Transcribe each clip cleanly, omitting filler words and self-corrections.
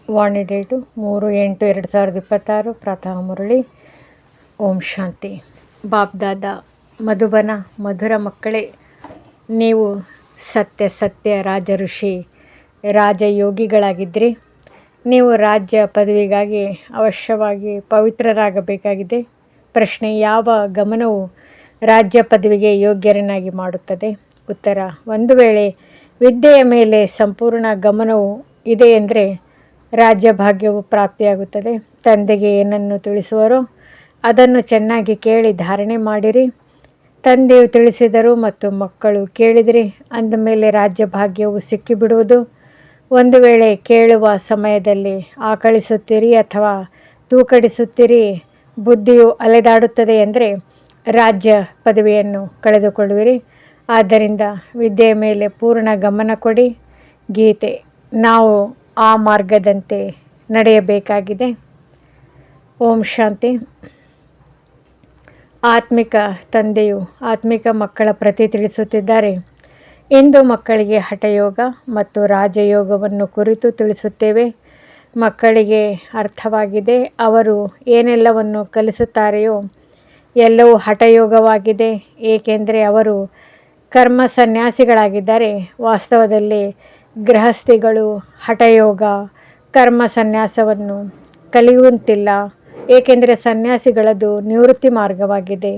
ವಾಣಿ date 3/8/2026 ಪ್ರಾತಃ ಮುರಳಿ. ಓಂ ಶಾಂತಿ. ಬಾಬ್ದಾದ ಮಧುಬನ ಮಧುರ ಮಕ್ಕಳೇ, ನೀವು ಸತ್ಯ ರಾಜ ಋಷಿ ರಾಜಯೋಗಿಗಳಾಗಿದ್ದಿರಿ. ನೀವು ರಾಜ್ಯ ಪದವಿಗಾಗಿ ಅವಶ್ಯವಾಗಿ ಪವಿತ್ರರಾಗಬೇಕಾಗಿದೆ. ಪ್ರಶ್ನೆ: ಯಾವ ಗಮನವು ರಾಜ್ಯ ಪದವಿಗೆ ಯೋಗ್ಯರನ್ನಾಗಿ ಮಾಡುತ್ತದೆ? ಉತ್ತರ: ಒಂದು ವೇಳೆ ವಿದ್ಯೆಯ ಮೇಲೆ ಸಂಪೂರ್ಣ ಗಮನವು ಇದೆ ಎಂದರೆ ರಾಜ್ಯ ಭಾಗ್ಯವು ಪ್ರಾಪ್ತಿಯಾಗುತ್ತದೆ. ತಂದೆಗೆ ಏನನ್ನು ತಿಳಿಸುವರೋ ಅದನ್ನು ಚೆನ್ನಾಗಿ ಕೇಳಿ ಧಾರಣೆ ಮಾಡಿರಿ. ತಂದೆಯು ತಿಳಿಸಿದರು ಮತ್ತು ಮಕ್ಕಳು ಕೇಳಿದಿರಿ ಅಂದ ಮೇಲೆ ರಾಜ್ಯ ಭಾಗ್ಯವು ಸಿಕ್ಕಿಬಿಡುವುದು. ಒಂದು ವೇಳೆ ಕೇಳುವ ಸಮಯದಲ್ಲಿ ಆಕಳಿಸುತ್ತೀರಿ ಅಥವಾ ತೂಕಡಿಸುತ್ತೀರಿ, ಬುದ್ಧಿಯು ಅಲೆದಾಡುತ್ತದೆ ಎಂದರೆ ರಾಜ್ಯ ಪದವಿಯನ್ನು ಕಳೆದುಕೊಳ್ಳುವಿರಿ. ಆದ್ದರಿಂದ ವಿದ್ಯೆಯ ಮೇಲೆ ಪೂರ್ಣ ಗಮನ ಕೊಡಿ. ಗೀತೆ: ನಾವು ಆ ಮಾರ್ಗದಂತೆ ನಡೆಯಬೇಕಾಗಿದೆ. ಓಂ ಶಾಂತಿ. ಆತ್ಮಿಕ ತಂದೆಯು ಆತ್ಮಿಕ ಮಕ್ಕಳ ಪ್ರತಿ ತಿಳಿಸುತ್ತಿದ್ದಾರೆ. ಇಂದು ಮಕ್ಕಳಿಗೆ ಹಠಯೋಗ ಮತ್ತು ರಾಜಯೋಗವನ್ನು ಕುರಿತು ತಿಳಿಸುತ್ತೇವೆ. ಮಕ್ಕಳಿಗೆ ಅರ್ಥವಾಗಿದೆ. ಅವರು ಏನೆಲ್ಲವನ್ನು ಕಲಿಸುತ್ತಾರೆಯೋ ಎಲ್ಲವೂ ಹಠಯೋಗವಾಗಿದೆ, ಏಕೆಂದರೆ ಅವರು ಕರ್ಮ ಸನ್ಯಾಸಿಗಳಾಗಿದ್ದಾರೆ. ವಾಸ್ತವದಲ್ಲಿ ಗೃಹಸ್ಥಿಗಳು ಹಠಯೋಗ ಕರ್ಮ ಸನ್ಯಾಸವನ್ನು ಕಲಿಯುವಂತಿಲ್ಲ, ಏಕೆಂದರೆ ಸನ್ಯಾಸಿಗಳದು ನಿವೃತ್ತಿ ಮಾರ್ಗವಾಗಿದೆ.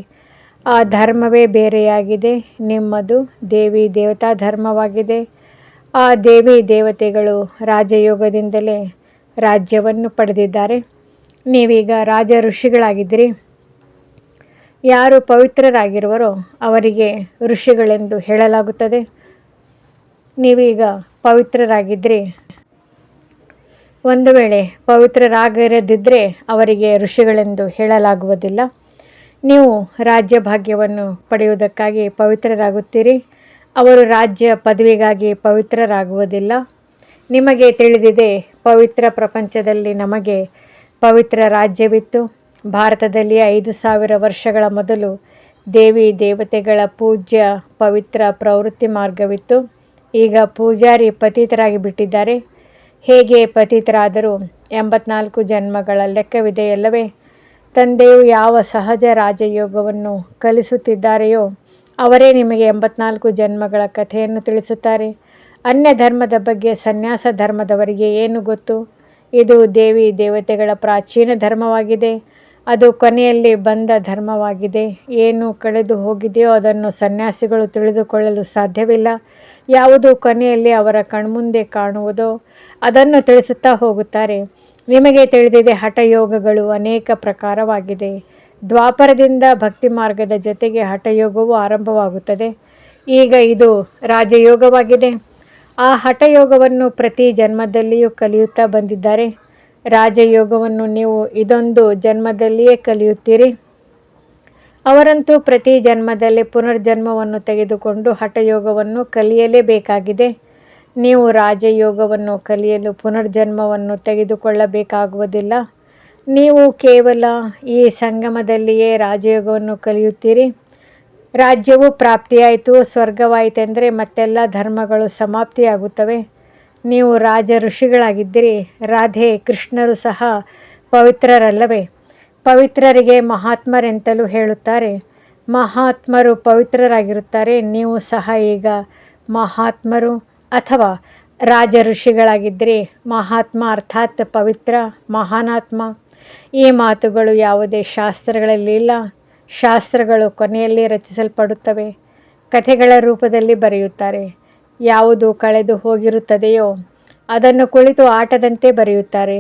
ಆ ಧರ್ಮವೇ ಬೇರೆಯಾಗಿದೆ. ನಿಮ್ಮದು ದೇವಿ ದೇವತಾ ಧರ್ಮವಾಗಿದೆ. ಆ ದೇವಿ ದೇವತೆಗಳು ರಾಜಯೋಗದಿಂದಲೇ ರಾಜ್ಯವನ್ನು ಪಡೆದಿದ್ದಾರೆ. ನೀವೀಗ ರಾಜ ಋಷಿಗಳಾಗಿದ್ದೀರಿ. ಯಾರು ಪವಿತ್ರರಾಗಿರುವರೋ ಅವರಿಗೆ ಋಷಿಗಳೆಂದು ಹೇಳಲಾಗುತ್ತದೆ. ನೀವೀಗ ಪವಿತ್ರರಾಗಿದ್ದರೆ, ಒಂದು ವೇಳೆ ಪವಿತ್ರರಾಗಿರದಿದ್ದರೆ ಅವರಿಗೆ ಋಷಿಗಳೆಂದು ಹೇಳಲಾಗುವುದಿಲ್ಲ. ನೀವು ರಾಜ್ಯ ಭಾಗ್ಯವನ್ನು ಪಡೆಯುವುದಕ್ಕಾಗಿ ಪವಿತ್ರರಾಗುತ್ತೀರಿ. ಅವರು ರಾಜ್ಯ ಪದವಿಗಾಗಿ ಪವಿತ್ರರಾಗುವುದಿಲ್ಲ. ನಿಮಗೆ ತಿಳಿದಿದೆ, ಪವಿತ್ರ ಪ್ರಪಂಚದಲ್ಲಿ ನಮಗೆ ಪವಿತ್ರ ರಾಜ್ಯವಿತ್ತು. ಭಾರತದಲ್ಲಿ 5,000 ವರ್ಷಗಳ ಮೊದಲು ದೇವಿ ದೇವತೆಗಳ ಪೂಜ್ಯ ಪವಿತ್ರ ಪ್ರವೃತ್ತಿ ಮಾರ್ಗವಿತ್ತು. ಈಗ ಪೂಜಾರಿ ಪತಿತರಾಗಿ ಬಿಟ್ಟಿದ್ದಾರೆ. ಹೇಗೆ ಪತಿತರಾದರೂ 84 ಜನ್ಮಗಳ ಲೆಕ್ಕವಿದೆಯಲ್ಲವೇ? ತಂದೆಯು ಯಾವ ಸಹಜ ರಾಜಯೋಗವನ್ನು ಕಲಿಸುತ್ತಿದ್ದಾರೆಯೋ ಅವರೇ ನಿಮಗೆ 84 ಜನ್ಮಗಳ ಕಥೆಯನ್ನು ತಿಳಿಸುತ್ತಾರೆ. ಅನ್ಯ ಧರ್ಮದ ಬಗ್ಗೆ ಸನ್ಯಾಸ ಧರ್ಮದವರಿಗೆ ಏನು ಗೊತ್ತು? ಇದು ದೇವಿ ದೇವತೆಗಳ ಪ್ರಾಚೀನ ಧರ್ಮವಾಗಿದೆ. ಅದು ಕೊನೆಯಲ್ಲಿ ಬಂದ ಧರ್ಮವಾಗಿದೆ. ಏನು ಕಳೆದು ಹೋಗಿದೆಯೋ ಅದನ್ನು ಸನ್ಯಾಸಿಗಳು ತಿಳಿದುಕೊಳ್ಳಲು ಸಾಧ್ಯವಿಲ್ಲ. ಯಾವುದು ಕೊನೆಯಲ್ಲಿ ಅವರ ಕಣ್ಮುಂದೆ ಕಾಣುವುದೋ ಅದನ್ನು ತಿಳಿಸುತ್ತಾ ಹೋಗುತ್ತಾರೆ. ನಿಮಗೆ ತಿಳಿದಿದೆ, ಹಠಯೋಗಗಳು ಅನೇಕ ಪ್ರಕಾರವಾಗಿದೆ. ದ್ವಾಪರದಿಂದ ಭಕ್ತಿ ಮಾರ್ಗದ ಜೊತೆಗೆ ಹಠಯೋಗವು ಆರಂಭವಾಗುತ್ತದೆ. ಈಗ ಇದು ರಾಜಯೋಗವಾಗಿದೆ. ಆ ಹಠಯೋಗವನ್ನು ಪ್ರತಿ ಜನ್ಮದಲ್ಲಿಯೂ ಕಲಿಯುತ್ತಾ ಬಂದಿದ್ದಾರೆ. ರಾಜಯೋಗವನ್ನು ನೀವು ಇದೊಂದು ಜನ್ಮದಲ್ಲಿಯೇ ಕಲಿಯುತ್ತೀರಿ. ಅವರಂತೂ ಪ್ರತಿ ಜನ್ಮದಲ್ಲಿ ಪುನರ್ಜನ್ಮವನ್ನು ತೆಗೆದುಕೊಂಡು ಹಠಯೋಗವನ್ನು ಕಲಿಯಲೇಬೇಕಾಗಿದೆ. ನೀವು ರಾಜಯೋಗವನ್ನು ಕಲಿಯಲು ಪುನರ್ಜನ್ಮವನ್ನು ತೆಗೆದುಕೊಳ್ಳಬೇಕಾಗುವುದಿಲ್ಲ. ನೀವು ಕೇವಲ ಈ ಸಂಗಮದಲ್ಲಿಯೇ ರಾಜಯೋಗವನ್ನು ಕಲಿಯುತ್ತೀರಿ. ರಾಜ್ಯವು ಪ್ರಾಪ್ತಿಯಾಯಿತು, ಸ್ವರ್ಗವಾಯಿತೆಂದರೆ ಮತ್ತೆಲ್ಲ ಧರ್ಮಗಳು ಸಮಾಪ್ತಿಯಾಗುತ್ತವೆ. ನೀವು ರಾಜ ಋಷಿಗಳಾಗಿದ್ದಿರಿ. ರಾಧೆ ಕೃಷ್ಣರು ಸಹ ಪವಿತ್ರರಲ್ಲವೇ? ಪವಿತ್ರರಿಗೆ ಮಹಾತ್ಮರೆಂತಲೂ ಹೇಳುತ್ತಾರೆ. ಮಹಾತ್ಮರು ಪವಿತ್ರರಾಗಿರುತ್ತಾರೆ. ನೀವು ಸಹ ಈಗ ಮಹಾತ್ಮರು ಅಥವಾ ರಾಜ ಋಷಿಗಳಾಗಿದ್ದಿರಿ. ಮಹಾತ್ಮ ಅರ್ಥಾತ್ ಪವಿತ್ರ, ಮಹಾನಾತ್ಮ. ಈ ಮಾತುಗಳು ಯಾವುದೇ ಶಾಸ್ತ್ರಗಳಲ್ಲಿ ಇಲ್ಲ. ಶಾಸ್ತ್ರಗಳು ಕೊನೆಯಲ್ಲಿ ರಚಿಸಲ್ಪಡುತ್ತವೆ. ಕಥೆಗಳ ರೂಪದಲ್ಲಿ ಬರೆಯುತ್ತಾರೆ. ಯಾವುದು ಕಳೆದು ಹೋಗಿರುತ್ತದೆಯೋ ಅದನ್ನು ಕುಳಿತು ಆಟದಂತೆ ಬರೆಯುತ್ತಾರೆ.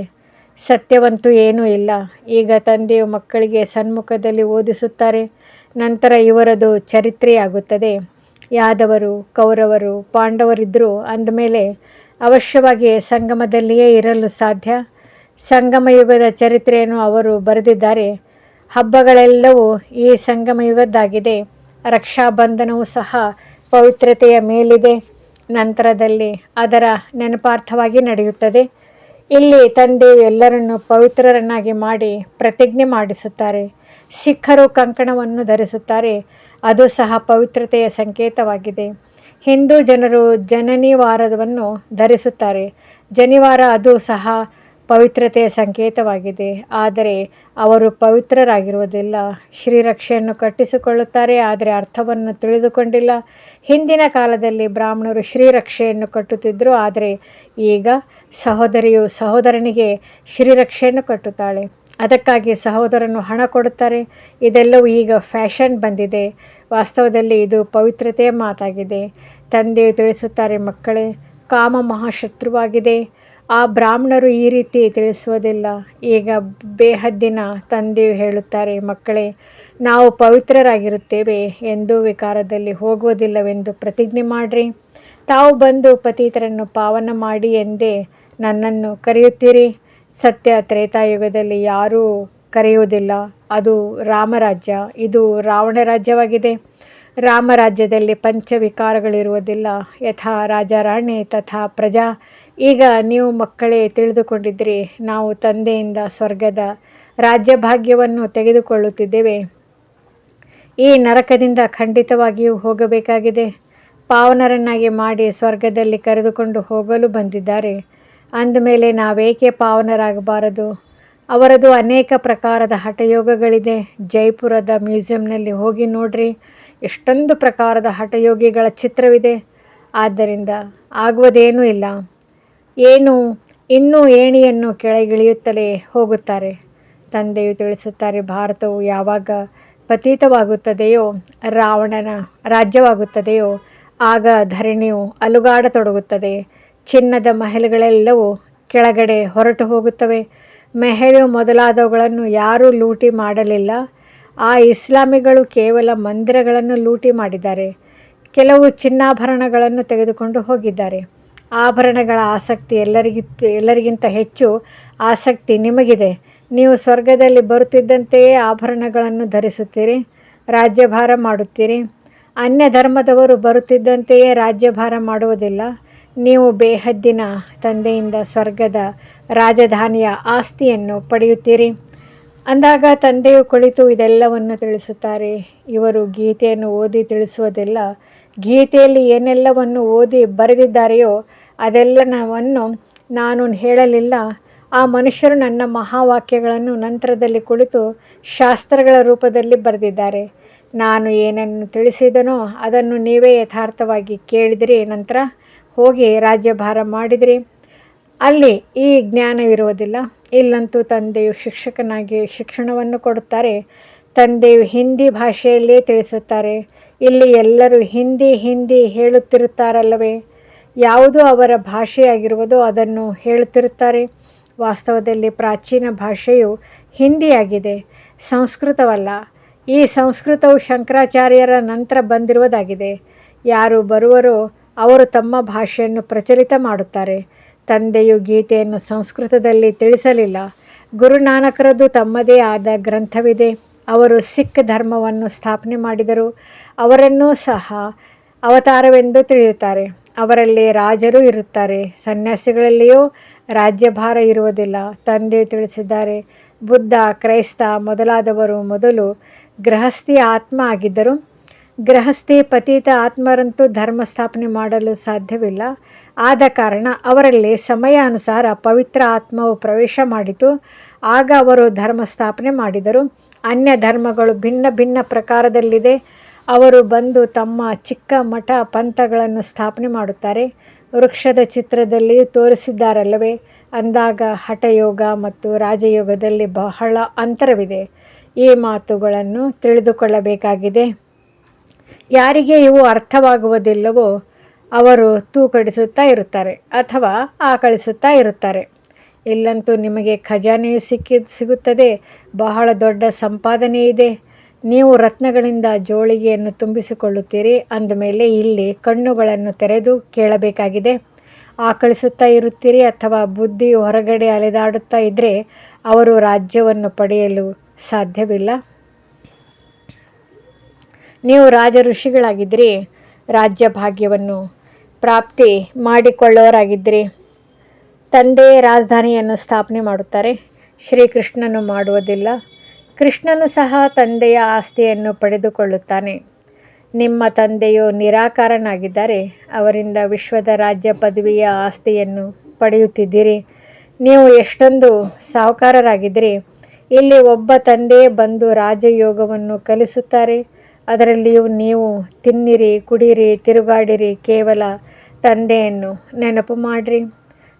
ಸತ್ಯವಂತೂ ಏನೂ ಇಲ್ಲ. ಈಗ ತಂದೆಯು ಮಕ್ಕಳಿಗೆ ಸನ್ಮುಖದಲ್ಲಿ ಓದಿಸುತ್ತಾರೆ. ನಂತರ ಇವರದು ಚರಿತ್ರೆಯಾಗುತ್ತದೆ. ಯಾದವರು, ಕೌರವರು, ಪಾಂಡವರಿದ್ದರು ಅಂದಮೇಲೆ ಅವಶ್ಯವಾಗಿ ಸಂಗಮದಲ್ಲಿಯೇ ಇರಲು ಸಾಧ್ಯ. ಸಂಗಮಯುಗದ ಚರಿತ್ರೆಯನ್ನು ಅವರು ಬರೆದಿದ್ದಾರೆ. ಹಬ್ಬಗಳೆಲ್ಲವೂ ಈ ಸಂಗಮಯುಗದ್ದಾಗಿದೆ. ರಕ್ಷಾಬಂಧನವೂ ಸಹ ಪವಿತ್ರತೆಯ ಮೇಲಿದೆ. ನಂತರದಲ್ಲಿ ಅದರ ನೆನಪಾರ್ಥವಾಗಿ ನಡೆಯುತ್ತದೆ. ಇಲ್ಲಿ ತಂದೆಯು ಎಲ್ಲರನ್ನೂ ಪವಿತ್ರರನ್ನಾಗಿ ಮಾಡಿ ಪ್ರತಿಜ್ಞೆ ಮಾಡಿಸುತ್ತಾರೆ. ಸಿಖ್ಖರು ಕಂಕಣವನ್ನು ಧರಿಸುತ್ತಾರೆ. ಅದು ಸಹ ಪವಿತ್ರತೆಯ ಸಂಕೇತವಾಗಿದೆ. ಹಿಂದೂ ಜನರು ಜನನಿವಾರವನ್ನು ಧರಿಸುತ್ತಾರೆ. ಜನಿವಾರ ಅದು ಸಹ ಪವಿತ್ರತೆಯ ಸಂಕೇತವಾಗಿದೆ. ಆದರೆ ಅವರು ಪವಿತ್ರರಾಗಿರುವುದಿಲ್ಲ. ಶ್ರೀರಕ್ಷೆಯನ್ನು ಕಟ್ಟಿಸಿಕೊಳ್ಳುತ್ತಾರೆ, ಆದರೆ ಅರ್ಥವನ್ನು ತಿಳಿದುಕೊಂಡಿಲ್ಲ. ಹಿಂದಿನ ಕಾಲದಲ್ಲಿ ಬ್ರಾಹ್ಮಣರು ಶ್ರೀರಕ್ಷೆಯನ್ನು ಕಟ್ಟುತ್ತಿದ್ದರು, ಆದರೆ ಈಗ ಸಹೋದರಿಯು ಸಹೋದರನಿಗೆ ಶ್ರೀರಕ್ಷೆಯನ್ನು ಕಟ್ಟುತ್ತಾಳೆ. ಅದಕ್ಕಾಗಿ ಸಹೋದರನು ಹಣ ಕೊಡುತ್ತಾರೆ. ಇದೆಲ್ಲವೂ ಈಗ ಫ್ಯಾಷನ್ ಬಂದಿದೆ. ವಾಸ್ತವದಲ್ಲಿ ಇದು ಪವಿತ್ರತೆಯ ಮಾತಾಗಿದೆ. ತಂದೆಯು ತಿಳಿಸುತ್ತಾರೆ, ಮಕ್ಕಳೇ, ಕಾಮ ಮಹಾಶತ್ರುವಾಗಿದೆ. ಆ ಬ್ರಾಹ್ಮಣರು ಈ ರೀತಿ ತಿಳಿಸುವುದಿಲ್ಲ. ಈಗ ಬೇಹದ್ದಿನ ತಂದೆಯು ಹೇಳುತ್ತಾರೆ, ಮಕ್ಕಳೇ, ನಾವು ಪವಿತ್ರರಾಗಿರುತ್ತೇವೆ, ಎಂದೂ ವಿಕಾರದಲ್ಲಿ ಹೋಗುವುದಿಲ್ಲವೆಂದು ಪ್ರತಿಜ್ಞೆ ಮಾಡಿರಿ. ತಾವು ಬಂದು ಪತಿತರನ್ನು ಪಾವನ ಮಾಡಿ ಎಂದೇ ನನ್ನನ್ನು ಕರೆಯುತ್ತೀರಿ. ಸತ್ಯ ತ್ರೇತಾಯುಗದಲ್ಲಿ ಯಾರೂ ಕರೆಯುವುದಿಲ್ಲ. ಅದು ರಾಮರಾಜ್ಯ, ಇದು ರಾವಣ ರಾಜ್ಯವಾಗಿದೆ. ರಾಮರಾಜ್ಯದಲ್ಲಿ ಪಂಚವಿಕಾರಗಳಿರುವುದಿಲ್ಲ. ಯಥಾ ರಾಜಾರಾಣಿ ತಥಾ ಪ್ರಜಾ. ಈಗ ನೀವು ಮಕ್ಕಳೇ ತಿಳಿದುಕೊಂಡಿದ್ರಿ, ನಾವು ತಂದೆಯಿಂದ ಸ್ವರ್ಗದ ರಾಜ್ಯಭಾಗ್ಯವನ್ನು ತೆಗೆದುಕೊಳ್ಳುತ್ತಿದ್ದೇವೆ. ಈ ನರಕದಿಂದ ಖಂಡಿತವಾಗಿಯೂ ಹೋಗಬೇಕಾಗಿದೆ. ಪಾವನರನ್ನಾಗಿ ಮಾಡಿ ಸ್ವರ್ಗದಲ್ಲಿ ಕರೆದುಕೊಂಡು ಹೋಗಲು ಬಂದಿದ್ದಾರೆ. ಅಂದಮೇಲೆ ನಾವೇಕೆ ಪಾವನರಾಗಬಾರದು? ಅವರದು ಅನೇಕ ಪ್ರಕಾರದ ಹಠಯೋಗಗಳಿದೆ. ಜೈಪುರದ ಮ್ಯೂಸಿಯಂನಲ್ಲಿ ಹೋಗಿ ನೋಡ್ರಿ, ಎಷ್ಟೊಂದು ಪ್ರಕಾರದ ಹಠಯೋಗಿಗಳ ಚಿತ್ರವಿದೆ. ಆದ್ದರಿಂದ ಆಗುವುದೇನೂ ಇಲ್ಲ. ಇನ್ನೂ ಏಣಿಯನ್ನು ಕೆಳಗಿಳಿಯುತ್ತಲೇ ಹೋಗುತ್ತಾರೆ. ತಂದೆಯು ತಿಳಿಸುತ್ತಾರೆ, ಭಾರತವು ಯಾವಾಗ ಪತಿತವಾಗುತ್ತದೆಯೋ, ರಾವಣನ ರಾಜ್ಯವಾಗುತ್ತದೆಯೋ, ಆಗ ಧರಣಿಯು ಅಲುಗಾಡತೊಡಗುತ್ತದೆ. ಚಿನ್ನದ ಮಹಲ್ಗಳೆಲ್ಲವೂ ಕೆಳಗಡೆ ಹೊರಟು ಹೋಗುತ್ತವೆ. ಮೆಹಲು ಮೊದಲಾದವುಗಳನ್ನು ಯಾರೂ ಲೂಟಿ ಮಾಡಲಿಲ್ಲ. ಆ ಇಸ್ಲಾಮಿಗಳು ಕೇವಲ ಮಂದಿರಗಳನ್ನು ಲೂಟಿ ಮಾಡಿದ್ದಾರೆ. ಕೆಲವು ಚಿನ್ನಾಭರಣಗಳನ್ನು ತೆಗೆದುಕೊಂಡು ಹೋಗಿದ್ದಾರೆ. ಆಭರಣಗಳ ಆಸಕ್ತಿ ಎಲ್ಲರಿಗಿಂತ ಹೆಚ್ಚು ಆಸಕ್ತಿ ನಿಮಗಿದೆ. ನೀವು ಸ್ವರ್ಗದಲ್ಲಿ ಬರುತ್ತಿದ್ದಂತೆಯೇ ಆಭರಣಗಳನ್ನು ಧರಿಸುತ್ತೀರಿ, ರಾಜ್ಯಭಾರ ಮಾಡುತ್ತೀರಿ. ಅನ್ಯ ಧರ್ಮದವರು ಬರುತ್ತಿದ್ದಂತೆಯೇ ರಾಜ್ಯಭಾರ ಮಾಡುವುದಿಲ್ಲ. ನೀವು ಬೇಹದ್ದಿನ ತಂದೆಯಿಂದ ಸ್ವರ್ಗದ ರಾಜಧಾನಿಯ ಆಸ್ತಿಯನ್ನು ಪಡೆಯುತ್ತೀರಿ. ಅಂದಾಗ ತಂದೆಯು ಕುಳಿತು ಇದೆಲ್ಲವನ್ನು ತಿಳಿಸುತ್ತಾರೆ. ಇವರು ಗೀತೆಯನ್ನು ಓದಿ ತಿಳಿಸುವುದಿಲ್ಲ. ಗೀತೆಯಲ್ಲಿ ಏನೆಲ್ಲವನ್ನು ಓದಿ ಬರೆದಿದ್ದಾರೆಯೋ ಅದೆಲ್ಲವನ್ನು ನಾನು ಹೇಳಲಿಲ್ಲ. ಆ ಮನುಷ್ಯರು ನನ್ನ ಮಹಾವಾಕ್ಯಗಳನ್ನು ನಂತರದಲ್ಲಿ ಕುಳಿತು ಶಾಸ್ತ್ರಗಳ ರೂಪದಲ್ಲಿ ಬರೆದಿದ್ದಾರೆ. ನಾನು ಏನನ್ನು ತಿಳಿಸಿದನೋ ಅದನ್ನು ನೀವೇ ಯಥಾರ್ಥವಾಗಿ ಕೇಳಿದಿರಿ. ನಂತರ ಹೋಗಿ ರಾಜ್ಯಭಾರ ಮಾಡಿದಿರಿ. ಅಲ್ಲಿ ಈ ಜ್ಞಾನವಿರುವುದಿಲ್ಲ. ಇಲ್ಲಂತೂ ತಂದೆಯು ಶಿಕ್ಷಕನಾಗಿ ಶಿಕ್ಷಣವನ್ನು ಕೊಡುತ್ತಾರೆ. ತಂದೆಯು ಹಿಂದಿ ಭಾಷೆಯಲ್ಲೇ ತಿಳಿಸುತ್ತಾರೆ. ಇಲ್ಲಿ ಎಲ್ಲರೂ ಹಿಂದಿ ಹೇಳುತ್ತಿರುತ್ತಾರಲ್ಲವೇ? ಯಾವುದು ಅವರ ಭಾಷೆಯಾಗಿರುವುದೋ ಅದನ್ನು ಹೇಳುತ್ತಿರುತ್ತಾರೆ. ವಾಸ್ತವದಲ್ಲಿ ಪ್ರಾಚೀನ ಭಾಷೆಯು ಹಿಂದಿಯಾಗಿದೆ, ಸಂಸ್ಕೃತವಲ್ಲ. ಈ ಸಂಸ್ಕೃತವು ಶಂಕರಾಚಾರ್ಯರ ನಂತರ ಬಂದಿರುವುದಾಗಿದೆ. ಯಾರು ಬರುವರೋ ಅವರು ತಮ್ಮ ಭಾಷೆಯನ್ನು ಪ್ರಚಲಿತ ಮಾಡುತ್ತಾರೆ. ತಂದೆಯು ಗೀತೆಯನ್ನು ಸಂಸ್ಕೃತದಲ್ಲಿ ತಿಳಿಸಲಿಲ್ಲ. ಗುರುನಾನಕರದ್ದು ತಮ್ಮದೇ ಆದ ಗ್ರಂಥವಿದೆ. ಅವರು ಸಿಖ್ ಧರ್ಮವನ್ನು ಸ್ಥಾಪನೆ ಮಾಡಿದರು. ಅವರನ್ನೂ ಸಹ ಅವತಾರವೆಂದು ತಿಳಿಯುತ್ತಾರೆ. ಅವರಲ್ಲಿ ರಾಜರು ಇರುತ್ತಾರೆ. ಸನ್ಯಾಸಿಗಳಲ್ಲಿಯೂ ರಾಜ್ಯಭಾರ ಇರುವುದಿಲ್ಲ. ತಂದೆಯು ತಿಳಿಸಿದ್ದಾರೆ, ಬುದ್ಧ, ಕ್ರೈಸ್ತ ಮೊದಲಾದವರು ಮೊದಲು ಗೃಹಸ್ಥಿ ಆತ್ಮ ಆಗಿದ್ದರು. ಗೃಹಸ್ಥಿ ಪತಿತ ಆತ್ಮರಂತೂ ಧರ್ಮ ಸ್ಥಾಪನೆ ಮಾಡಲು ಸಾಧ್ಯವಿಲ್ಲ. ಆದ ಕಾರಣ ಅವರಲ್ಲಿ ಸಮಯಾನುಸಾರ ಪವಿತ್ರ ಆತ್ಮವು ಪ್ರವೇಶ ಮಾಡಿತು. ಆಗ ಅವರು ಧರ್ಮ ಸ್ಥಾಪನೆ ಮಾಡಿದರು. ಅನ್ಯ ಧರ್ಮಗಳು ಭಿನ್ನ ಭಿನ್ನ ಪ್ರಕಾರದಲ್ಲಿದೆ. ಅವರು ಬಂದು ತಮ್ಮ ಚಿಕ್ಕ ಮಠ ಪಂಥಗಳನ್ನು ಸ್ಥಾಪನೆ ಮಾಡುತ್ತಾರೆ. ವೃಕ್ಷದ ಚಿತ್ರದಲ್ಲಿಯೂ ತೋರಿಸಿದ್ದಾರಲ್ಲವೇ? ಅಂದಾಗ ಹಠಯೋಗ ಮತ್ತು ರಾಜಯೋಗದಲ್ಲಿ ಬಹಳ ಅಂತರವಿದೆ. ಈ ಮಾತುಗಳನ್ನು ತಿಳಿದುಕೊಳ್ಳಬೇಕಾಗಿದೆ. ಯಾರಿಗೆ ಇವು ಅರ್ಥವಾಗುವುದಿಲ್ಲವೋ ಅವರು ತೂಕಡಿಸುತ್ತಾ ಇರುತ್ತಾರೆ ಅಥವಾ ಆಕಳಿಸುತ್ತಾ ಇರುತ್ತಾರೆ. ಇಲ್ಲಂತೂ ನಿಮಗೆ ಖಜಾನೆಯು ಸಿಗುತ್ತದೆ. ಬಹಳ ದೊಡ್ಡ ಸಂಪಾದನೆ ಇದೆ. ನೀವು ರತ್ನಗಳಿಂದ ಜೋಳಿಗೆಯನ್ನು ತುಂಬಿಸಿಕೊಳ್ಳುತ್ತೀರಿ. ಅಂದಮೇಲೆ ಇಲ್ಲಿ ಕಣ್ಣುಗಳನ್ನು ತೆರೆದು ಕೇಳಬೇಕಾಗಿದೆ. ಆಕಳಿಸುತ್ತಾ ಇರುತ್ತೀರಿ ಅಥವಾ ಬುದ್ಧಿಯು ಹೊರಗಡೆ ಅಲೆದಾಡುತ್ತಾ ಇದ್ದರೆ ಅವರು ರಾಜ್ಯವನ್ನು ಪಡೆಯಲು ಸಾಧ್ಯವಿಲ್ಲ. ನೀವು ರಾಜ ಋಷಿಗಳಾಗಿದ್ದಿರಿ, ರಾಜ್ಯ ಭಾಗ್ಯವನ್ನು ಪ್ರಾಪ್ತಿ ಮಾಡಿಕೊಳ್ಳೋರಾಗಿದ್ದಿರಿ. ತಂದೆಯೇ ರಾಜಧಾನಿಯನ್ನು ಸ್ಥಾಪನೆ ಮಾಡುತ್ತಾರೆ. ಶ್ರೀಕೃಷ್ಣನು ಮಾಡುವುದಿಲ್ಲ. ಕೃಷ್ಣನು ಸಹ ತಂದೆಯ ಆಸ್ತಿಯನ್ನು ಪಡೆದುಕೊಳ್ಳುತ್ತಾನೆ. ನಿಮ್ಮ ತಂದೆಯು ನಿರಾಕಾರನಾಗಿದ್ದಾರೆ. ಅವರಿಂದ ವಿಶ್ವದ ರಾಜ್ಯ ಪದವಿಯ ಆಸ್ತಿಯನ್ನು ಪಡೆಯುತ್ತಿದ್ದೀರಿ. ನೀವು ಎಷ್ಟೊಂದು ಸಾಹುಕಾರರಾಗಿದ್ದರೆ ಇಲ್ಲಿ ಒಬ್ಬ ತಂದೆ ಬಂದು ರಾಜಯೋಗವನ್ನು ಕಲಿಸುತ್ತಾರೆ. ಅದರಲ್ಲಿಯೂ ನೀವು ತಿನ್ನಿರಿ, ಕುಡಿಯಿರಿ, ತಿರುಗಾಡಿರಿ, ಕೇವಲ ತಂದೆಯನ್ನು ನೆನಪು ಮಾಡಿರಿ.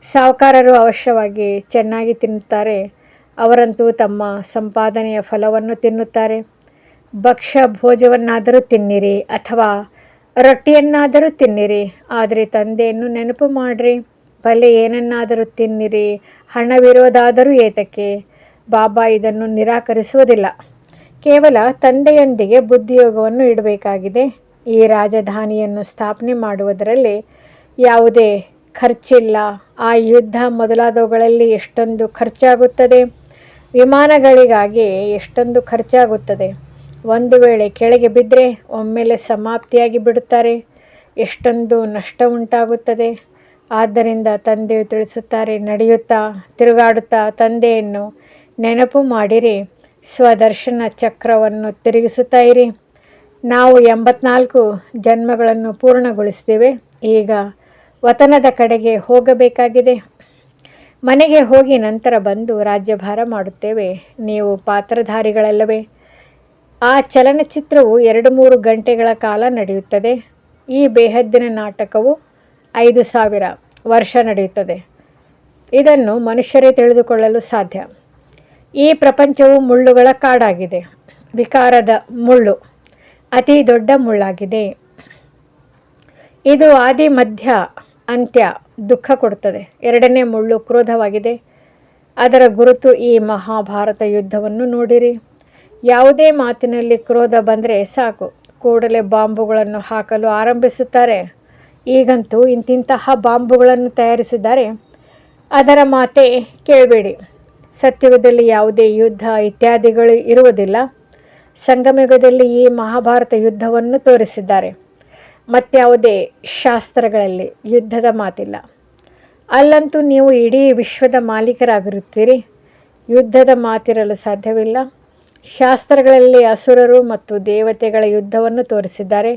ಸಾಹುಕಾರರು ಅವಶ್ಯವಾಗಿ ಚೆನ್ನಾಗಿ ತಿನ್ನುತ್ತಾರೆ, ಅವರಂತೂ ತಮ್ಮ ಸಂಪಾದನೆಯ ಫಲವನ್ನು ತಿನ್ನುತ್ತಾರೆ. ಭಕ್ಷ್ಯ ಭೋಜವನ್ನಾದರೂ ತಿನ್ನಿರಿ ಅಥವಾ ರೊಟ್ಟಿಯನ್ನಾದರೂ ತಿನ್ನಿರಿ, ಆದರೆ ತಂದೆಯನ್ನು ನೆನಪು ಮಾಡಿರಿ. ಭಲೆ ಏನನ್ನಾದರೂ ತಿನ್ನಿರಿ, ಹಣವಿರೋದಾದರೂ ಏತಕ್ಕೆ. ಬಾಬಾ ಇದನ್ನು ನಿರಾಕರಿಸುವುದಿಲ್ಲ. ಕೇವಲ ತಂದೆಯೊಂದಿಗೆ ಬುದ್ಧಿಯೋಗವನ್ನು ಇಡಬೇಕಾಗಿದೆ. ಈ ರಾಜಧಾನಿಯನ್ನು ಸ್ಥಾಪನೆ ಮಾಡುವುದರಲ್ಲಿ ಯಾವುದೇ ಖರ್ಚಿಲ್ಲ. ಆ ಯುದ್ಧ ಮೊದಲಾದವುಗಳಲ್ಲಿ ಎಷ್ಟೊಂದು ಖರ್ಚಾಗುತ್ತದೆ, ವಿಮಾನಗಳಿಗಾಗಿ ಎಷ್ಟೊಂದು ಖರ್ಚಾಗುತ್ತದೆ. ಒಂದು ವೇಳೆ ಕೆಳಗೆ ಬಿದ್ದರೆ ಒಮ್ಮೆಲೆ ಸಮಾಪ್ತಿಯಾಗಿ ಬಿಡುತ್ತಾರೆ, ಎಷ್ಟೊಂದು ನಷ್ಟ ಉಂಟಾಗುತ್ತದೆ. ಆದ್ದರಿಂದ ತಂದೆಯು ತಿಳಿಸುತ್ತಾರೆ, ನಡೆಯುತ್ತಾ ತಿರುಗಾಡುತ್ತಾ ತಂದೆಯನ್ನು ನೆನಪು ಮಾಡಿರಿ, ಸ್ವದರ್ಶನ ಚಕ್ರವನ್ನು ತಿರುಗಿಸುತ್ತಾ ಇರಿ. ನಾವು 84 ಜನ್ಮಗಳನ್ನು ಪೂರ್ಣಗೊಳಿಸಿದ್ದೇವೆ. ಈಗ ವತನದ ಕಡೆಗೆ ಹೋಗಬೇಕಾಗಿದೆ. ಮನೆಗೆ ಹೋಗಿ ನಂತರ ಬಂದು ರಾಜ್ಯಭಾರ ಮಾಡುತ್ತೇವೆ. ನೀವು ಪಾತ್ರಧಾರಿಗಳಲ್ಲವೇ? ಆ ಚಲನಚಿತ್ರವು 2-3 ಗಂಟೆಗಳ ಕಾಲ ನಡೆಯುತ್ತದೆ. ಈ ಬೇಹದ್ದಿನ ನಾಟಕವು 5000 ವರ್ಷ ನಡೆಯುತ್ತದೆ. ಇದನ್ನು ಮನುಷ್ಯರೇ ತಿಳಿದುಕೊಳ್ಳಲು ಸಾಧ್ಯ. ಈ ಪ್ರಪಂಚವು ಮುಳ್ಳುಗಳ ಕಾಡಾಗಿದೆ. ವಿಕಾರದ ಮುಳ್ಳು ಅತಿ ದೊಡ್ಡ ಮುಳ್ಳಾಗಿದೆ. ಇದು ಆದಿ, ಮಧ್ಯ, ಅಂತ್ಯ ದುಃಖ ಕೊಡುತ್ತದೆ. ಎರಡನೇ ಮುಳ್ಳು ಕ್ರೋಧವಾಗಿದೆ. ಅದರ ಗುರುತು ಈ ಮಹಾಭಾರತ ಯುದ್ಧವನ್ನು ನೋಡಿರಿ. ಯಾವುದೇ ಮಾತಿನಲ್ಲಿ ಕ್ರೋಧ ಬಂದರೆ ಸಾಕು, ಕೂಡಲೇ ಬಾಂಬುಗಳನ್ನು ಹಾಕಲು ಆರಂಭಿಸುತ್ತಾರೆ. ಈಗಂತೂ ಇಂತಿಂತಹ ಬಾಂಬುಗಳನ್ನು ತಯಾರಿಸಿದ್ದಾರೆ, ಅದರ ಮಾತೇ ಕೇಳಬೇಡಿ. ಸತ್ಯಯುಗದಲ್ಲಿ ಯಾವುದೇ ಯುದ್ಧ ಇತ್ಯಾದಿಗಳು ಇರುವುದಿಲ್ಲ. ಸಂಗಮಯುಗದಲ್ಲಿ ಈ ಮಹಾಭಾರತ ಯುದ್ಧವನ್ನು ತೋರಿಸಿದ್ದಾರೆ. ಮತ್ಯಾವುದೇ ಶಾಸ್ತ್ರಗಳಲ್ಲಿ ಯುದ್ಧದ ಮಾತಿಲ್ಲ. ಅಲ್ಲಂತೂ ನೀವು ಇಡೀ ವಿಶ್ವದ ಮಾಲೀಕರಾಗಿರುತ್ತೀರಿ. ಯುದ್ಧದ ಮಾತಿರಲು ಸಾಧ್ಯವಿಲ್ಲ. ಶಾಸ್ತ್ರಗಳಲ್ಲಿ ಅಸುರರು ಮತ್ತು ದೇವತೆಗಳ ಯುದ್ಧವನ್ನು ತೋರಿಸಿದ್ದಾರೆ.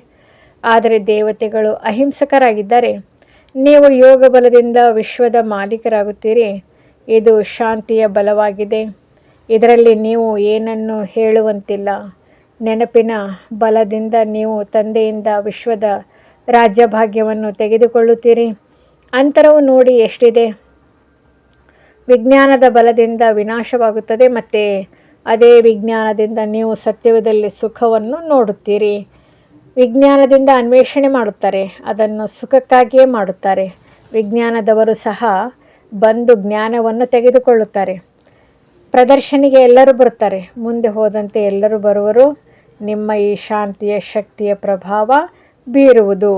ಆದರೆ ದೇವತೆಗಳು ಅಹಿಂಸಕರಾಗಿದ್ದಾರೆ. ನೀವು ಯೋಗ ಬಲದಿಂದ ವಿಶ್ವದ ಮಾಲೀಕರಾಗುತ್ತೀರಿ. ಇದು ಶಾಂತಿಯ ಬಲವಾಗಿದೆ. ಇದರಲ್ಲಿ ನೀವು ಏನನ್ನು ಹೇಳುವಂತಿಲ್ಲ. ನೆನಪಿನ ಬಲದಿಂದ ನೀವು ತಂದೆಯಿಂದ ವಿಶ್ವದ ರಾಜ್ಯಭಾಗ್ಯವನ್ನು ತೆಗೆದುಕೊಳ್ಳುತ್ತೀರಿ. ಅಂತರವು ನೋಡಿ ಎಷ್ಟಿದೆ. ವಿಜ್ಞಾನದ ಬಲದಿಂದ ವಿನಾಶವಾಗುತ್ತದೆ, ಮತ್ತು ಅದೇ ವಿಜ್ಞಾನದಿಂದ ನೀವು ಸತ್ಯದಲ್ಲಿ ಸುಖವನ್ನು ನೋಡುತ್ತೀರಿ. ವಿಜ್ಞಾನದಿಂದ ಅನ್ವೇಷಣೆ ಮಾಡುತ್ತಾರೆ, ಅದನ್ನು ಸುಖಕ್ಕಾಗಿಯೇ ಮಾಡುತ್ತಾರೆ. ವಿಜ್ಞಾನದವರು ಸಹ ಬಂದು ಜ್ಞಾನವನ್ನು ತೆಗೆದುಕೊಳ್ಳುತ್ತಾರೆ. ಪ್ರದರ್ಶನಿಗೆ ಎಲ್ಲರೂ ಬರುತ್ತಾರೆ. ಮುಂದೆ ಹೋದಂತೆ ಎಲ್ಲರೂ ಬರುವರು. ನಿಮ್ಮ ಈ ಶಾಂತಿಯ ಶಕ್ತಿಯ ಪ್ರಭಾವ ಬೀರುವುದು.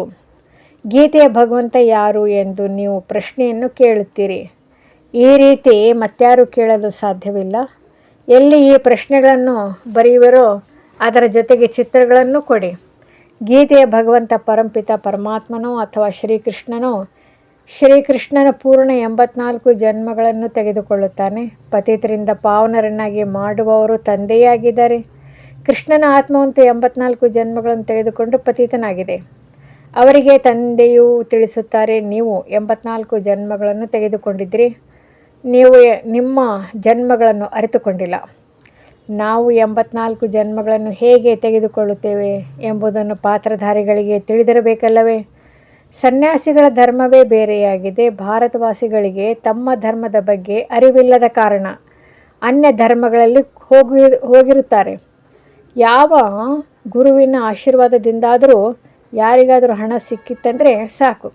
ಗೀತೆಯ ಭಗವಂತ ಯಾರು ಎಂದು ನೀವು ಪ್ರಶ್ನೆಯನ್ನು ಕೇಳುತ್ತೀರಿ. ಈ ರೀತಿ ಮತ್ಯಾರು ಕೇಳಲು ಸಾಧ್ಯವಿಲ್ಲ. ಎಲ್ಲಿ ಈ ಪ್ರಶ್ನೆಗಳನ್ನು ಬರೆಯುವರೋ ಅದರ ಜೊತೆಗೆ ಚಿತ್ರಗಳನ್ನು ಕೊಡಿ. ಗೀತೆಯ ಭಗವಂತ ಪರಂಪಿತ ಪರಮಾತ್ಮನೋ ಅಥವಾ ಶ್ರೀಕೃಷ್ಣನೋ? ಶ್ರೀಕೃಷ್ಣನ ಪೂರ್ಣ 84 ಜನ್ಮಗಳನ್ನು ತೆಗೆದುಕೊಳ್ಳುತ್ತಾನೆ. ಪತಿತರಿಂದ ಪಾವನರನ್ನಾಗಿ ಮಾಡುವವರು ತಂದೆಯೇ ಆಗಿದ್ದಾರೆ. ಕೃಷ್ಣನ ಆತ್ಮವಂತೂ 84 ಜನ್ಮಗಳನ್ನು ತೆಗೆದುಕೊಂಡು ಪತಿತನಾಗಿದೆ. ಅವರಿಗೆ ತಂದೆಯು ತಿಳಿಸುತ್ತಾರೆ, ನೀವು 84 ಜನ್ಮಗಳನ್ನು ತೆಗೆದುಕೊಂಡಿದ್ದೀರಿ, ನೀವು ನಿಮ್ಮ ಜನ್ಮಗಳನ್ನು ಅರಿತುಕೊಂಡಿಲ್ಲ. ನಾವು 84 ಜನ್ಮಗಳನ್ನು ಹೇಗೆ ತೆಗೆದುಕೊಳ್ಳುತ್ತೇವೆ ಎಂಬುದನ್ನು ಪಾತ್ರಧಾರಿಗಳಿಗೆ ತಿಳಿದಿರಬೇಕಲ್ಲವೇ? ಸನ್ಯಾಸಿಗಳ ಧರ್ಮವೇ ಬೇರೆಯಾಗಿದೆ. ಭಾರತವಾಸಿಗಳಿಗೆ ತಮ್ಮ ಧರ್ಮದ ಬಗ್ಗೆ ಅರಿವಿಲ್ಲದ ಕಾರಣ ಅನ್ಯ ಧರ್ಮಗಳಲ್ಲಿ ಹೋಗಿರುತ್ತಾರೆ. ಯಾವ ಗುರುವಿನ ಆಶೀರ್ವಾದದಿಂದಾದರೂ ಯಾರಿಗಾದರೂ ಹಣ ಸಿಕ್ಕಿತ್ತಂದರೆ ಸಾಕು,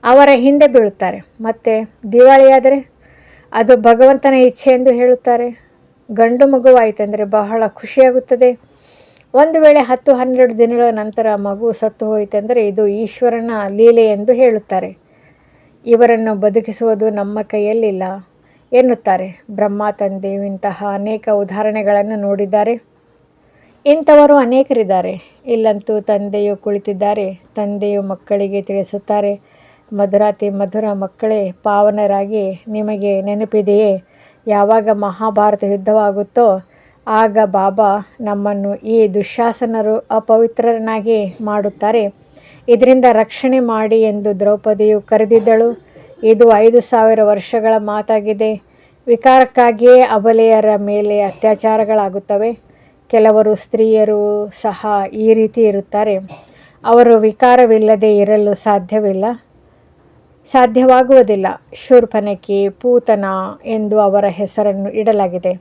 ಅವರ ಹಿಂದೆ ಬೀಳುತ್ತಾರೆ. ಮತ್ತು ದಿವಾಳಿಯಾದರೆ ಅದು ಭಗವಂತನ ಇಚ್ಛೆ ಎಂದು ಹೇಳುತ್ತಾರೆ. ಗಂಡು ಮಗುವಾಯಿತೆಂದರೆ ಬಹಳ ಖುಷಿಯಾಗುತ್ತದೆ. ಒಂದು ವೇಳೆ 10-12 ದಿನಗಳ ನಂತರ ಮಗು ಸತ್ತು ಹೋಯಿತೆಂದರೆ ಇದು ಈಶ್ವರನ ಲೀಲೆ ಎಂದು ಹೇಳುತ್ತಾರೆ. ಇವರನ್ನು ಬದುಕಿಸುವುದು ನಮ್ಮ ಕೈಯಲ್ಲಿಲ್ಲ ಎನ್ನುತ್ತಾರೆ. ಬ್ರಹ್ಮ ತಂದೆಯು ಇಂತಹ ಅನೇಕ ಉದಾಹರಣೆಗಳನ್ನು ನೋಡಿದ್ದಾರೆ. ಇಂಥವರು ಅನೇಕರಿದ್ದಾರೆ. ಇಲ್ಲಂತೂ ತಂದೆಯು ಕುಳಿತಿದ್ದಾರೆ. ತಂದೆಯು ಮಕ್ಕಳಿಗೆ ತಿಳಿಸುತ್ತಾರೆ, ಮಧುರಾತಿ ಮಧುರ ಮಕ್ಕಳೇ, ಪಾವನರಾಗಿ ನಿಮಗೆ ನೆನಪಿದೆಯೇ? ಯಾವಾಗ ಮಹಾಭಾರತ ಯುದ್ಧವಾಗುತ್ತೋ ಆಗ ಬಾಬಾ ನಮ್ಮನ್ನು ಈ ದುಶ್ಯಾಸನರು ಅಪವಿತ್ರರನ್ನಾಗಿ ಮಾಡುತ್ತಾರೆ. ಇದರಿಂದ ರಕ್ಷಣೆ ಮಾಡಿ ಎಂದು ದ್ರೌಪದಿಯು ಕರೆದಿದ್ದಳು. ಇದು 5,000 ವರ್ಷಗಳ ಮಾತಾಗಿದೆ. ವಿಕಾರಕ್ಕಾಗಿಯೇ ಅಬಲೆಯರ ಮೇಲೆ ಅತ್ಯಾಚಾರಗಳಾಗುತ್ತವೆ. ಕೆಲವರು ಸ್ತ್ರೀಯರು ಸಹ ಈ ರೀತಿ ಇರುತ್ತಾರೆ. ಅವರು ವಿಕಾರವಿಲ್ಲದೆ ಇರಲು ಸಾಧ್ಯವಾಗುವುದಿಲ್ಲ. ಶೂರ್ಪನಖಿ, ಪೂತನ ಎಂದು ಅವರ ಹೆಸರನ್ನು ಇಡಲಾಗಿದೆ.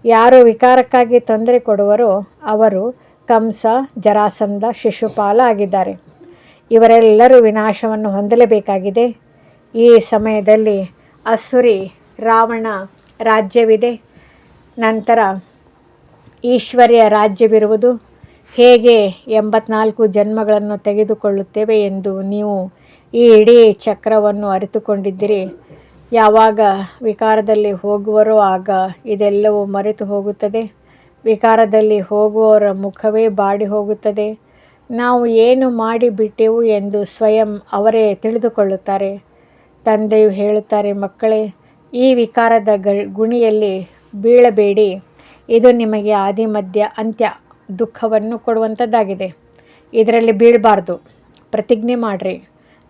ಯಾರು ವಿಕಾರಕ್ಕಾಗಿ ತೊಂದರೆ ಕೊಡುವರೋ ಅವರು ಕಂಸ, ಜರಾಸಂಧ, ಶಿಶುಪಾಲ ಆಗಿದ್ದಾರೆ. ಇವರೆಲ್ಲರೂ ವಿನಾಶವನ್ನು ಹೊಂದಲೇಬೇಕಾಗಿದೆ. ಈ ಸಮಯದಲ್ಲಿ ಅಸುರಿ ರಾವಣ ರಾಜ್ಯವಿದೆ. ನಂತರ ಈಶ್ವರ್ಯ ರಾಜ್ಯವಿರುವುದು. ಹೇಗೆ 84 ಜನ್ಮಗಳನ್ನು ತೆಗೆದುಕೊಳ್ಳುತ್ತೇವೆ ಎಂದು ನೀವು ಈ ಇಡೀ ಚಕ್ರವನ್ನು ಅರಿತುಕೊಂಡಿದ್ದೀರಿ. ಯಾವಾಗ ವಿಕಾರದಲ್ಲಿ ಹೋಗುವರೋ ಆಗ ಇದೆಲ್ಲವೂ ಮರೆತು ಹೋಗುತ್ತದೆ. ವಿಕಾರದಲ್ಲಿ ಹೋಗುವವರ ಮುಖವೇ ಬಾಡಿ ಹೋಗುತ್ತದೆ. ನಾವು ಏನು ಮಾಡಿಬಿಟ್ಟೆವು ಎಂದು ಸ್ವಯಂ ಅವರೇ ತಿಳಿದುಕೊಳ್ಳುತ್ತಾರೆ. ತಂದೆಯು ಹೇಳುತ್ತಾರೆ, ಮಕ್ಕಳೇ, ಈ ವಿಕಾರದ ಗುಣಿಯಲ್ಲಿ ಬೀಳಬೇಡಿ. ಇದು ನಿಮಗೆ ಆದಿ ಮಧ್ಯ ಅಂತ್ಯ ದುಃಖವನ್ನು ಕೊಡುವಂಥದ್ದಾಗಿದೆ. ಇದರಲ್ಲಿ ಬೀಳಬಾರ್ದು. ಪ್ರತಿಜ್ಞೆ ಮಾಡಿರಿ,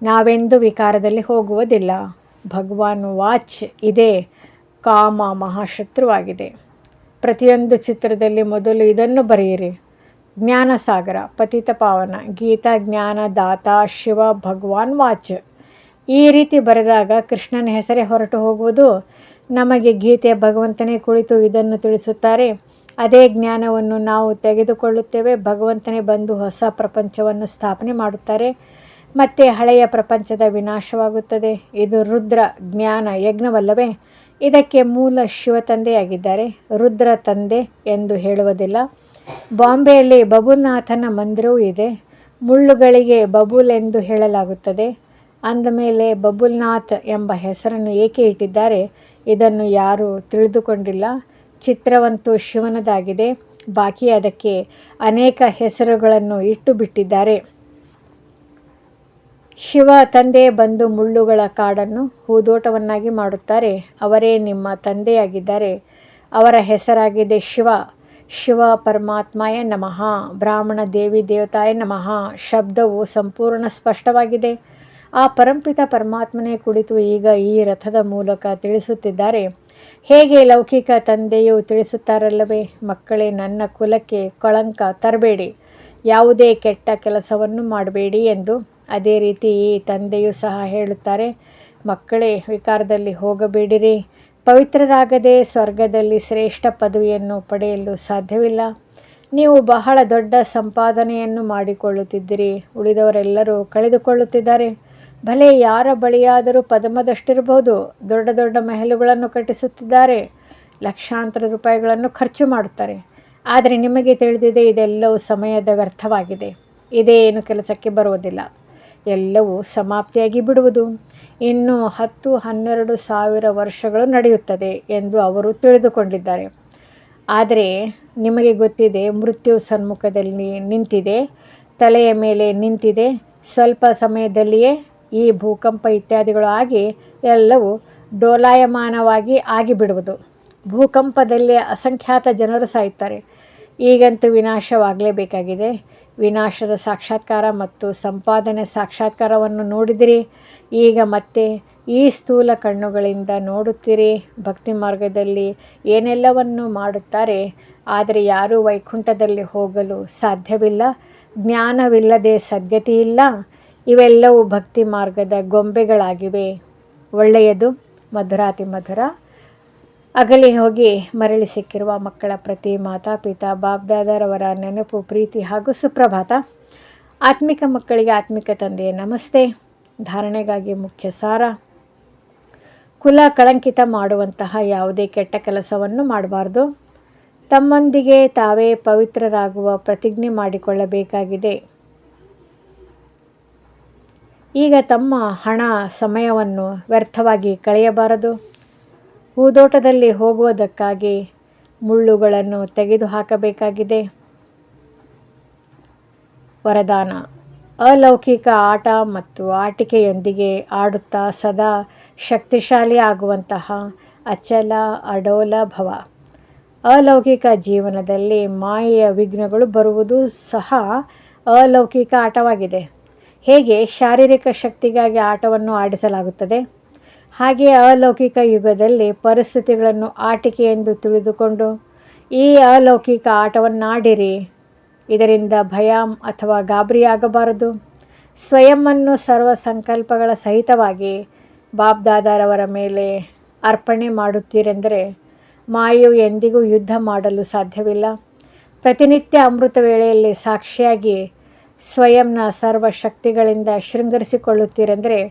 ನಾವೆಂದೂ ವಿಕಾರದಲ್ಲಿ ಹೋಗುವುದಿಲ್ಲ. ಭಗವಾನ್ ವಾಚ್ ಇದೇ ಕಾಮ ಮಹಾಶತ್ರುವಾಗಿದೆ. ಪ್ರತಿಯೊಂದು ಚಿತ್ರದಲ್ಲಿ ಮೊದಲು ಇದನ್ನು ಬರೆಯಿರಿ. ಜ್ಞಾನಸಾಗರ, ಪತಿತ ಪಾವನ, ಗೀತಾ ಜ್ಞಾನ ದಾತ, ಶಿವ, ಭಗವಾನ್ ವಾಚ್. ಈ ರೀತಿ ಬರೆದಾಗ ಕೃಷ್ಣನ ಹೆಸರೇ ಹೊರಟು ಹೋಗುವುದು. ನಮಗೆ ಗೀತೆಯ ಭಗವಂತನೇ ಕುಳಿತು ಇದನ್ನು ತಿಳಿಸುತ್ತಾರೆ. ಅದೇ ಜ್ಞಾನವನ್ನು ನಾವು ತೆಗೆದುಕೊಳ್ಳುತ್ತೇವೆ. ಭಗವಂತನೇ ಬಂದು ಹೊಸ ಪ್ರಪಂಚವನ್ನು ಸ್ಥಾಪನೆ ಮಾಡುತ್ತಾರೆ. ಮತ್ತೆ ಹಳೆಯ ಪ್ರಪಂಚದ ವಿನಾಶವಾಗುತ್ತದೆ. ಇದು ರುದ್ರ ಜ್ಞಾನ ಯಜ್ಞವಲ್ಲವೇ? ಇದಕ್ಕೆ ಮೂಲ ಶಿವ ತಂದೆಯಾಗಿದ್ದಾರೆ. ರುದ್ರ ತಂದೆ ಎಂದು ಹೇಳುವುದಿಲ್ಲ. ಬಾಂಬೆಯಲ್ಲಿ ಬಬುಲ್ನಾಥನ ಮಂದಿರವೂ ಇದೆ. ಮುಳ್ಳುಗಳಿಗೆ ಬಬುಲ್ ಎಂದು ಹೇಳಲಾಗುತ್ತದೆ. ಅಂದಮೇಲೆ ಬಬುಲ್ನಾಥ್ ಎಂಬ ಹೆಸರನ್ನು ಏಕೆ ಇಟ್ಟಿದ್ದಾರೆ? ಇದನ್ನು ಯಾರೂ ತಿಳಿದುಕೊಂಡಿಲ್ಲ. ಚಿತ್ರವಂತೂ ಶಿವನದಾಗಿದೆ. ಬಾಕಿ ಅದಕ್ಕೆ ಅನೇಕ ಹೆಸರುಗಳನ್ನು ಇಟ್ಟು ಬಿಟ್ಟಿದ್ದಾರೆ. ಶಿವ ತಂದೆ ಬಂದು ಮುಳ್ಳುಗಳ ಕಾಡನ್ನು ಹೂದೋಟವನ್ನಾಗಿ ಮಾಡುತ್ತಾರೆ. ಅವರೇ ನಿಮ್ಮ ತಂದೆಯಾಗಿದ್ದಾರೆ. ಅವರ ಹೆಸರಾಗಿದೆ ಶಿವ. ಶಿವ ಪರಮಾತ್ಮಾಯ ನಮಃ, ಬ್ರಾಹ್ಮಣ ದೇವಿ ದೇವತಾಯ ನಮಃ. ಶಬ್ದವು ಸಂಪೂರ್ಣ ಸ್ಪಷ್ಟವಾಗಿದೆ. ಆ ಪರಂಪಿತ ಪರಮಾತ್ಮನೇ ಕುಳಿತು ಈಗ ಈ ರಥದ ಮೂಲಕ ತಿಳಿಸುತ್ತಿದ್ದಾರೆ. ಹೇಗೆ ಲೌಕಿಕ ತಂದೆಯು ತಿಳಿಸುತ್ತಾರಲ್ಲವೇ? ಮಕ್ಕಳೇ, ನನ್ನ ಕುಲಕ್ಕೆ ಕಳಂಕ ತರಬೇಡಿ, ಯಾವುದೇ ಕೆಟ್ಟ ಕೆಲಸವನ್ನು ಮಾಡಬೇಡಿ ಎಂದು. ಅದೇ ರೀತಿ ಈ ತಂದೆಯೂ ಸಹ ಹೇಳುತ್ತಾರೆ, ಮಕ್ಕಳೇ, ವಿಕಾರದಲ್ಲಿ ಹೋಗಬೇಡಿರಿ. ಪವಿತ್ರರಾಗದೆ ಸ್ವರ್ಗದಲ್ಲಿ ಶ್ರೇಷ್ಠ ಪದವಿಯನ್ನು ಪಡೆಯಲು ಸಾಧ್ಯವಿಲ್ಲ. ನೀವು ಬಹಳ ದೊಡ್ಡ ಸಂಪಾದನೆಯನ್ನು ಮಾಡಿಕೊಳ್ಳುತ್ತಿದ್ದೀರಿ. ಉಳಿದವರೆಲ್ಲರೂ ಕಳೆದುಕೊಳ್ಳುತ್ತಿದ್ದಾರೆ. ಭಲೆ ಯಾರ ಬಳಿಯಾದರೂ ಪದಮದಷ್ಟಿರಬಹುದು. ದೊಡ್ಡ ದೊಡ್ಡ ಮಹಲುಗಳನ್ನು ಕಟ್ಟಿಸುತ್ತಿದ್ದಾರೆ. ಲಕ್ಷಾಂತರ ರೂಪಾಯಿಗಳನ್ನು ಖರ್ಚು ಮಾಡುತ್ತಾರೆ. ಆದರೆ ನಿಮಗೆ ತಿಳಿದಿದೆ, ಇದೆಲ್ಲವೂ ಸಮಯದ ವ್ಯರ್ಥವಾಗಿದೆ. ಇದೇನು ಕೆಲಸಕ್ಕೆ ಬರುವುದಿಲ್ಲ. ಎಲ್ಲವೂ ಸಮಾಪ್ತಿಯಾಗಿ ಬಿಡುವುದು. ಇನ್ನು 10-12 ಸಾವಿರ ವರ್ಷಗಳು ನಡೆಯುತ್ತದೆ ಎಂದು ಅವರು ತಿಳಿದುಕೊಂಡಿದ್ದಾರೆ. ಆದರೆ ನಿಮಗೆ ಗೊತ್ತಿದೆ, ಮೃತ್ಯು ಸನ್ಮುಖದಲ್ಲಿ ನಿಂತಿದೆ, ತಲೆಯ ಮೇಲೆ ನಿಂತಿದೆ. ಸ್ವಲ್ಪ ಸಮಯದಲ್ಲಿಯೇ ಈ ಭೂಕಂಪ ಇತ್ಯಾದಿಗಳು ಆಗಿ ಎಲ್ಲವೂ ಡೋಲಾಯಮಾನವಾಗಿ ಆಗಿಬಿಡುವುದು. ಭೂಕಂಪದಲ್ಲಿ ಅಸಂಖ್ಯಾತ ಜನರು ಸಾಯುತ್ತಾರೆ. ಈಗಂತೂ ವಿನಾಶವಾಗಲೇಬೇಕಾಗಿದೆ. ವಿನಾಶದ ಸಾಕ್ಷಾತ್ಕಾರ ಮತ್ತು ಸಂಪಾದನೆ ಸಾಕ್ಷಾತ್ಕಾರವನ್ನು ನೋಡಿದಿರಿ. ಈಗ ಮತ್ತೆ ಈ ಸ್ಥೂಲ ಕಣ್ಣುಗಳಿಂದ ನೋಡುತ್ತೀರಿ. ಭಕ್ತಿ ಮಾರ್ಗದಲ್ಲಿ ಏನೆಲ್ಲವನ್ನು ಮಾಡುತ್ತಾರೆ. ಆದರೆ ಯಾರೂ ವೈಕುಂಠದಲ್ಲಿ ಹೋಗಲು ಸಾಧ್ಯವಿಲ್ಲ. ಜ್ಞಾನವಿಲ್ಲದೆ ಸದ್ಗತಿ ಇಲ್ಲ. ಇವೆಲ್ಲವೂ ಭಕ್ತಿ ಮಾರ್ಗದ ಗೊಂಬೆಗಳಾಗಿವೆ. ಒಳ್ಳೆಯದು. ಮಧುರಾತಿ ಮಧುರ. ಅಗಲಿ ಹೋಗಿ ಮರಳಿ ಸಿಕ್ಕಿರುವ ಮಕ್ಕಳ ಪ್ರತಿ ಮಾತಾಪಿತಾ ಬಾಬ್ದಾದರವರ ನೆನಪು, ಪ್ರೀತಿ ಹಾಗೂ ಸುಪ್ರಭಾತ. ಆತ್ಮಿಕ ಮಕ್ಕಳಿಗೆ ಆತ್ಮಿಕ ತಂದೆಯ ನಮಸ್ತೆ. ಧಾರಣೆಗಾಗಿ ಮುಖ್ಯ ಸಾರ: ಕುಲ ಕಳಂಕಿತ ಮಾಡುವಂತಹ ಯಾವುದೇ ಕೆಟ್ಟ ಕೆಲಸವನ್ನು ಮಾಡಬಾರ್ದು. ತಮ್ಮೊಂದಿಗೆ ತಾವೇ ಪವಿತ್ರರಾಗುವ ಪ್ರತಿಜ್ಞೆ ಮಾಡಿಕೊಳ್ಳಬೇಕಾಗಿದೆ. ಈಗ ತಮ್ಮ ಹಣ ಸಮಯವನ್ನು ವ್ಯರ್ಥವಾಗಿ ಕಳೆಯಬಾರದು. ಹೂದೋಟದಲ್ಲಿ ಹೋಗುವುದಕ್ಕಾಗಿ ಮುಳ್ಳುಗಳನ್ನು ತೆಗೆದುಹಾಕಬೇಕಾಗಿದೆ. ವರದಾನ: ಅಲೌಕಿಕ ಆಟ ಮತ್ತು ಆಟಿಕೆಯೊಂದಿಗೆ ಆಡುತ್ತಾ ಸದಾ ಶಕ್ತಿಶಾಲಿ ಆಗುವಂತಹ ಅಚಲ ಅಡೋಲ ಭವ. ಅಲೌಕಿಕ ಜೀವನದಲ್ಲಿ ಮಾಯೆಯ ವಿಘ್ನಗಳು ಬರುವುದು ಸಹ ಅಲೌಕಿಕ ಆಟವಾಗಿದೆ. ಹೇಗೆ ಶಾರೀರಿಕ ಶಕ್ತಿಗಾಗಿ ಆಟವನ್ನು ಆಡಿಸಲಾಗುತ್ತದೆ, ಹಾಗೆ ಅಲೌಕಿಕ ಯುಗದಲ್ಲಿ ಪರಿಸ್ಥಿತಿಗಳನ್ನು ಆಟಿಕೆ ಎಂದು ತಿಳಿದುಕೊಂಡು ಈ ಅಲೌಕಿಕ ಆಟವನ್ನಾಡಿರಿ. ಇದರಿಂದ ಭಯ ಅಥವಾ ಗಾಬರಿಯಾಗಬಾರದು. ಸ್ವಯಂವನ್ನು ಸರ್ವ ಸಂಕಲ್ಪಗಳ ಸಹಿತವಾಗಿ ಬಾಬ್ದಾದಾರವರ ಮೇಲೆ ಅರ್ಪಣೆ ಮಾಡುತ್ತೀರೆಂದರೆ ಮಾಯು ಎಂದಿಗೂ ಯುದ್ಧ ಮಾಡಲು ಸಾಧ್ಯವಿಲ್ಲ. ಪ್ರತಿನಿತ್ಯ ಅಮೃತ ವೇಳೆಯಲ್ಲಿ ಸಾಕ್ಷಿಯಾಗಿ ಸ್ವಯಂನ ಸರ್ವ ಶಕ್ತಿಗಳಿಂದ ಶೃಂಗರಿಸಿಕೊಳ್ಳುತ್ತೀರೆಂದರೆ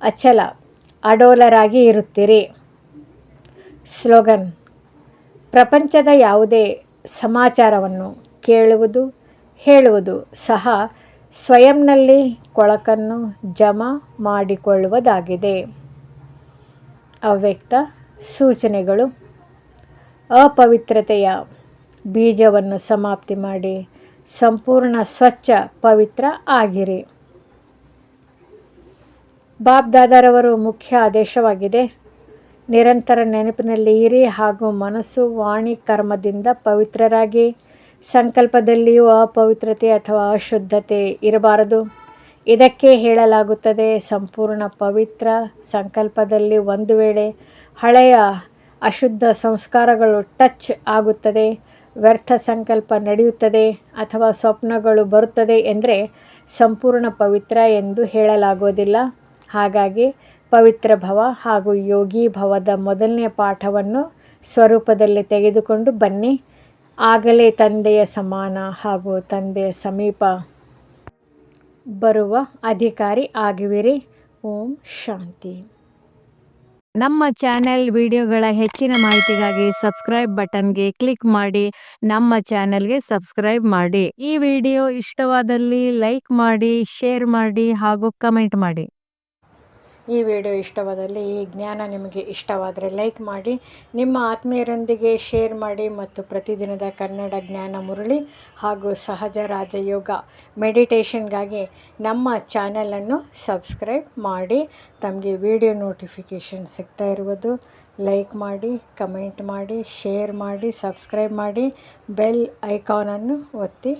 ಅಚಲ ಅಡೋಲರಾಗಿ ಇರುತ್ತೀರಿ. ಸ್ಲೋಗನ್: ಪ್ರಪಂಚದ ಯಾವುದೇ ಸಮಾಚಾರವನ್ನು ಕೇಳುವುದು, ಹೇಳುವುದು ಸಹ ಸ್ವಯಂನಲ್ಲಿ ಕೊಳಕನ್ನು ಜಮಾ ಮಾಡಿಕೊಳ್ಳುವುದಾಗಿದೆ. ಅವ್ಯಕ್ತ ಸೂಚನೆಗಳು: ಅಪವಿತ್ರತೆಯ ಬೀಜವನ್ನು ಸಮಾಪ್ತಿ ಮಾಡಿ ಸಂಪೂರ್ಣ ಸ್ವಚ್ಛ ಪವಿತ್ರ ಆಗಿರಿ. ಬಾಬ್ದಾದಾರವರು ಮುಖ್ಯ ಆದೇಶವಾಗಿದೆ: ನಿರಂತರ ನೆನಪಿನಲ್ಲಿ ಇರಿ ಹಾಗೂ ಮನಸ್ಸು, ವಾಣಿ, ಕರ್ಮದಿಂದ ಪವಿತ್ರರಾಗಿ. ಸಂಕಲ್ಪದಲ್ಲಿಯೂ ಅಪವಿತ್ರತೆ ಅಥವಾ ಅಶುದ್ಧತೆ ಇರಬಾರದು. ಇದಕ್ಕೆ ಹೇಳಲಾಗುತ್ತದೆ, ಸಂಪೂರ್ಣ ಪವಿತ್ರ ಸಂಕಲ್ಪದಲ್ಲಿ ಒಂದು ವೇಳೆ ಹಳೆಯ ಅಶುದ್ಧ ಸಂಸ್ಕಾರಗಳು ಟಚ್ ಆಗುತ್ತದೆ, ವ್ಯರ್ಥ ಸಂಕಲ್ಪ ನಡೆಯುತ್ತದೆ ಅಥವಾ ಸ್ವಪ್ನಗಳು ಬರುತ್ತದೆ ಎಂದರೆ ಸಂಪೂರ್ಣ ಪವಿತ್ರ ಎಂದು ಹೇಳಲಾಗುವುದಿಲ್ಲ. ಹಾಗಾಗಿ ಪವಿತ್ರ ಭವ ಹಾಗೂ ಯೋಗಿ ಭವದ ಮೊದಲನೆಯ ಪಾಠವನ್ನು ಸ್ವರೂಪದಲ್ಲಿ ತೆಗೆದುಕೊಂಡು ಬನ್ನಿ. ಆಗಲೇ ತಂದೆಯ ಸಮಾನ ಹಾಗೂ ತಂದೆಯ ಸಮೀಪ ಬರುವ ಅಧಿಕಾರಿ ಆಗುವಿರಿ. ಓಂ ಶಾಂತಿ. ನಮ್ಮ ಚಾನೆಲ್ ವಿಡಿಯೋಗಳ ಹೆಚ್ಚಿನ ಮಾಹಿತಿಗಾಗಿ ಸಬ್ಸ್ಕ್ರೈಬ್ ಬಟನ್ಗೆ ಕ್ಲಿಕ್ ಮಾಡಿ ನಮ್ಮ ಚಾನೆಲ್ಗೆ ಸಬ್ಸ್ಕ್ರೈಬ್ ಮಾಡಿ. ಈ ವಿಡಿಯೋ ಇಷ್ಟವಾದಲ್ಲಿ ಲೈಕ್ ಮಾಡಿ, ಶೇರ್ ಮಾಡಿ ಹಾಗೂ ಕಮೆಂಟ್ ಮಾಡಿ. ಈ ವಿಡಿಯೋ ಇಷ್ಟವಾದಲ್ಲಿ, ಈ ಜ್ಞಾನ ನಿಮಗೆ ಇಷ್ಟವಾದರೆ ಲೈಕ್ ಮಾಡಿ, ನಿಮ್ಮ ಆತ್ಮೀಯರೊಂದಿಗೆ ಶೇರ್ ಮಾಡಿ ಮತ್ತು ಪ್ರತಿದಿನದ ಕನ್ನಡ ಜ್ಞಾನ ಮುರಳಿ ಹಾಗೂ ಸಹಜ ರಾಜಯೋಗ ಮೆಡಿಟೇಷನ್ಗಾಗಿ ನಮ್ಮ ಚಾನಲನ್ನು ಸಬ್ಸ್ಕ್ರೈಬ್ ಮಾಡಿ. ತಮಗೆ ವಿಡಿಯೋ ನೋಟಿಫಿಕೇಷನ್ ಸಿಗ್ತಾ ಇರುವುದು ಲೈಕ್ ಮಾಡಿ, ಕಮೆಂಟ್ ಮಾಡಿ, ಶೇರ್ ಮಾಡಿ, ಸಬ್ಸ್ಕ್ರೈಬ್ ಮಾಡಿ, ಬೆಲ್ ಐಕಾನನ್ನು ಒತ್ತಿ.